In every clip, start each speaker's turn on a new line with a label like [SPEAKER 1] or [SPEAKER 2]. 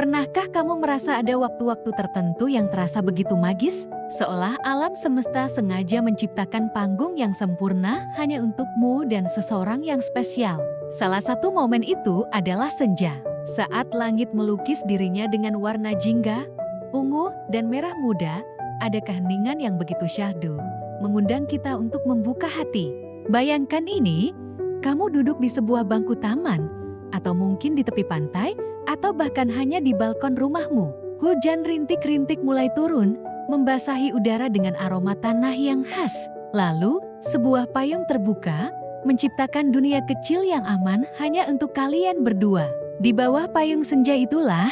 [SPEAKER 1] Pernahkah kamu merasa ada waktu-waktu tertentu yang terasa begitu magis? Seolah alam semesta sengaja menciptakan panggung yang sempurna hanya untukmu dan seseorang yang spesial. Salah satu momen itu adalah senja. Saat langit melukis dirinya dengan warna jingga, ungu, dan merah muda, ada keheningan yang begitu syahdu, mengundang kita untuk membuka hati. Bayangkan ini, kamu duduk di sebuah bangku taman, atau mungkin di tepi pantai, atau bahkan hanya di balkon rumahmu. Hujan rintik-rintik mulai turun, membasahi udara dengan aroma tanah yang khas. Lalu, sebuah payung terbuka, menciptakan dunia kecil yang aman hanya untuk kalian berdua. Di bawah payung senja itulah,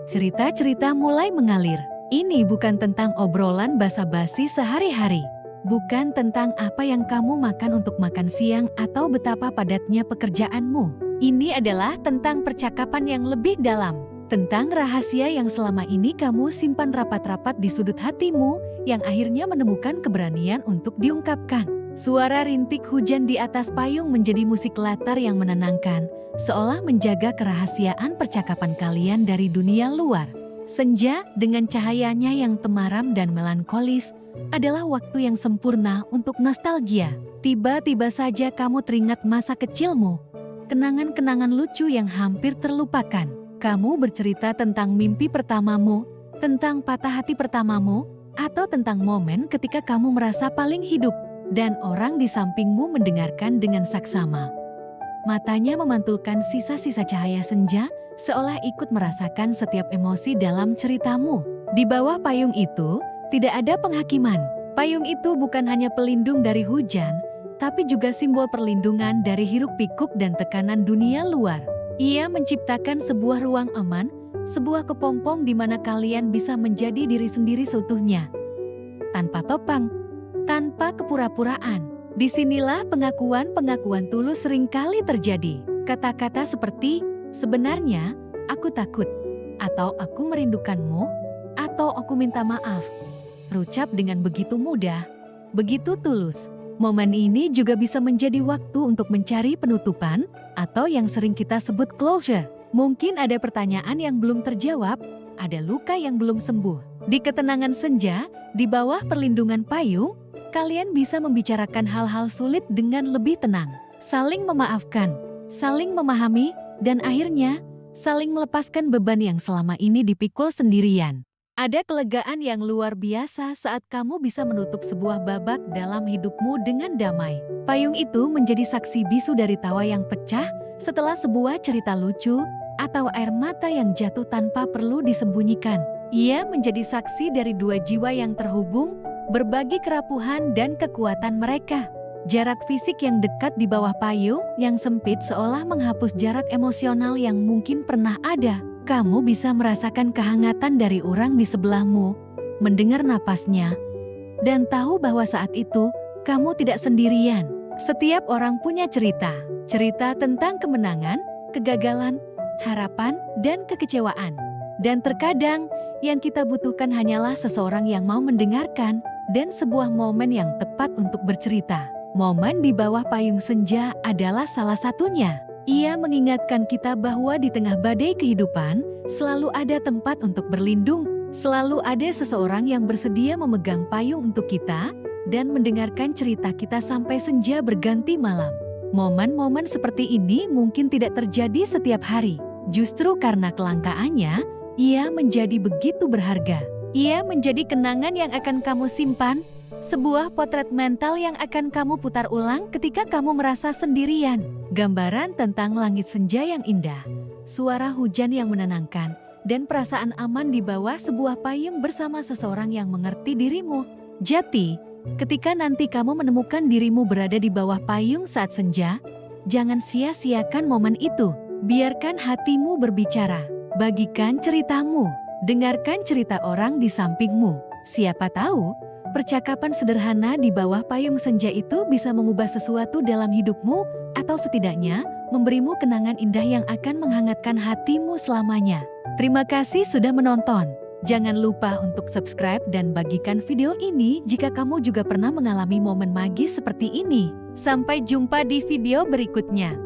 [SPEAKER 1] cerita-cerita mulai mengalir. Ini bukan tentang obrolan basa-basi sehari-hari. Bukan tentang apa yang kamu makan untuk makan siang atau betapa padatnya pekerjaanmu. Ini adalah tentang percakapan yang lebih dalam. Tentang rahasia yang selama ini kamu simpan rapat-rapat di sudut hatimu, yang akhirnya menemukan keberanian untuk diungkapkan. Suara rintik hujan di atas payung menjadi musik latar yang menenangkan, seolah menjaga kerahasiaan percakapan kalian dari dunia luar. Senja, dengan cahayanya yang temaram dan melankolis, adalah waktu yang sempurna untuk nostalgia. Tiba-tiba saja kamu teringat masa kecilmu, kenangan-kenangan lucu yang hampir terlupakan. Kamu bercerita tentang mimpi pertamamu, tentang patah hati pertamamu, atau tentang momen ketika kamu merasa paling hidup, dan orang di sampingmu mendengarkan dengan saksama. Matanya memantulkan sisa-sisa cahaya senja, seolah ikut merasakan setiap emosi dalam ceritamu. Di bawah payung itu, tidak ada penghakiman. Payung itu bukan hanya pelindung dari hujan, tapi juga simbol perlindungan dari hiruk-pikuk dan tekanan dunia luar. Ia menciptakan sebuah ruang aman, sebuah kepompong di mana kalian bisa menjadi diri sendiri seutuhnya. Tanpa topang, tanpa kepura-puraan. Disinilah pengakuan-pengakuan tulus seringkali terjadi. Kata-kata seperti, sebenarnya, aku takut, atau aku merindukanmu, atau aku minta maaf. Terucap dengan begitu mudah, begitu tulus. Momen ini juga bisa menjadi waktu untuk mencari penutupan, atau yang sering kita sebut closure. Mungkin ada pertanyaan yang belum terjawab, ada luka yang belum sembuh. Di ketenangan senja, di bawah perlindungan payung, kalian bisa membicarakan hal-hal sulit dengan lebih tenang. Saling memaafkan, saling memahami, dan akhirnya, saling melepaskan beban yang selama ini dipikul sendirian. Ada kelegaan yang luar biasa saat kamu bisa menutup sebuah babak dalam hidupmu dengan damai. Payung itu menjadi saksi bisu dari tawa yang pecah setelah sebuah cerita lucu atau air mata yang jatuh tanpa perlu disembunyikan. Ia menjadi saksi dari dua jiwa yang terhubung, berbagi kerapuhan dan kekuatan mereka. Jarak fisik yang dekat di bawah payung yang sempit seolah menghapus jarak emosional yang mungkin pernah ada. Kamu bisa merasakan kehangatan dari orang di sebelahmu, mendengar napasnya, dan tahu bahwa saat itu, kamu tidak sendirian. Setiap orang punya cerita. Cerita tentang kemenangan, kegagalan, harapan, dan kekecewaan. Dan terkadang, yang kita butuhkan hanyalah seseorang yang mau mendengarkan, dan sebuah momen yang tepat untuk bercerita. Momen di bawah payung senja adalah salah satunya. Ia mengingatkan kita bahwa di tengah badai kehidupan, selalu ada tempat untuk berlindung, selalu ada seseorang yang bersedia memegang payung untuk kita, dan mendengarkan cerita kita sampai senja berganti malam. Momen-momen seperti ini mungkin tidak terjadi setiap hari. Justru karena kelangkaannya, ia menjadi begitu berharga. Ia menjadi kenangan yang akan kamu simpan, sebuah potret mental yang akan kamu putar ulang ketika kamu merasa sendirian. Gambaran tentang langit senja yang indah, suara hujan yang menenangkan, dan perasaan aman di bawah sebuah payung bersama seseorang yang mengerti dirimu. Jati, ketika nanti kamu menemukan dirimu berada di bawah payung saat senja, jangan sia-siakan momen itu. Biarkan hatimu berbicara, bagikan ceritamu, dengarkan cerita orang di sampingmu. Siapa tahu, percakapan sederhana di bawah payung senja itu bisa mengubah sesuatu dalam hidupmu, atau setidaknya memberimu kenangan indah yang akan menghangatkan hatimu selamanya. Terima kasih sudah menonton. Jangan lupa untuk subscribe dan bagikan video ini jika kamu juga pernah mengalami momen magis seperti ini. Sampai jumpa di video berikutnya.